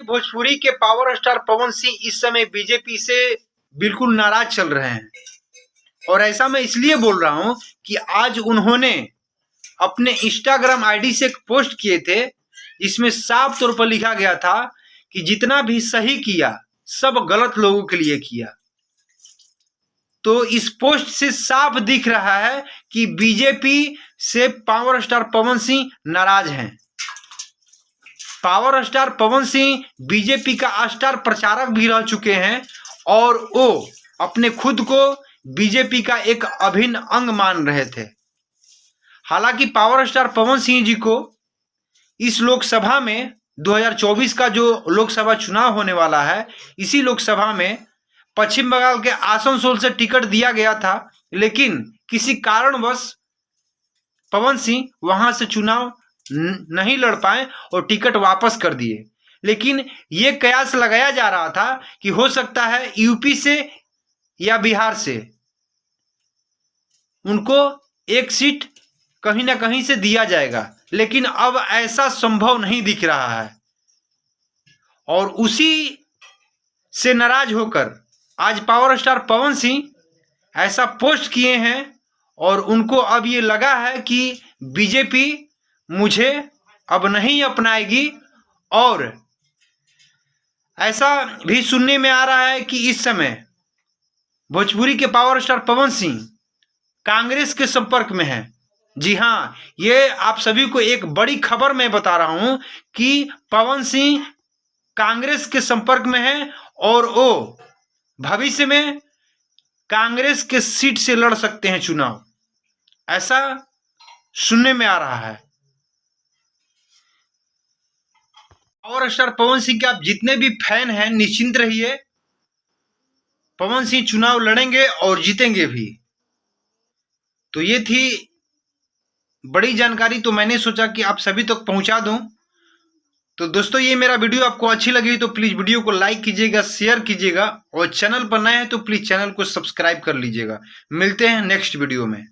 भोजपुरी के power star Pawan Singh इस समय बीजेपी से बिल्कुल नाराज चल रहे हैं और ऐसा मैं इसलिए बोल रहा हूं कि आज उन्होंने अपने इंस्टाग्राम आईडी से एक पोस्ट किए थे जिसमें साफ तौर पर लिखा गया था कि जितना भी सही किया सब गलत लोगों के लिए किया। तो इस पोस्ट से साफ दिख रहा है कि बीजेपी से पावर स्टार पवन सिंह नाराज हैं। Power star Pawan Singh BJP का स्टार प्रचारक भी रह चुके हैं और वो अपने खुद को बीजेपी का एक अभिन्न अंग मान रहे थे। हालांकि पावर स्टार पवन सिंह जी को इस लोकसभा में 2024 का जो लोकसभा चुनाव होने वाला है, इसी लोकसभा में पश्चिम बंगाल के आसनसोल से टिकट दिया गया था, लेकिन किसी कारणवश पवन सिंह वहां से चुनाव नहीं लड़ पाए और टिकट वापस कर दिए। लेकिन ये कयास लगाया जा रहा था कि हो सकता है यूपी से या बिहार से उनको एक सीट कहीं ना कहीं से दिया जाएगा, लेकिन अब ऐसा संभव नहीं दिख रहा है। और उसी से नाराज होकर आज पावर स्टार पवन सिंह ऐसा पोस्ट किए हैं और उनको अब ये लगा है कि बीजेपी मुझे अब नहीं अपनाएगी। और ऐसा भी सुनने में आ रहा है कि इस समय भोजपुरी के पावर स्टार पवन सिंह कांग्रेस के संपर्क में है। जी हाँ, ये आप सभी को एक बड़ी खबर मैं बता रहा हूं कि पवन सिंह कांग्रेस के संपर्क में है और वो भविष्य में कांग्रेस के सीट से लड़ सकते हैं चुनाव, ऐसा सुनने में आ रहा है। पावर स्टार पवन सिंह के आप जितने भी फैन हैं निश्चिंत रहिए, पवन सिंह चुनाव लड़ेंगे और जीतेंगे भी। तो ये थी बड़ी जानकारी, तो मैंने सोचा कि आप सभी तक पहुंचा दूं। तो दोस्तों, ये मेरा वीडियो आपको अच्छी लगी तो प्लीज़ वीडियो को लाइक कीजिएगा, शेयर कीजिएगा और चैनल पर नए हैं तो प्लीज़ चैनल को सब्सक्राइब कर लीजिएगा। मिलते हैं नेक्स्ट वीडियो में।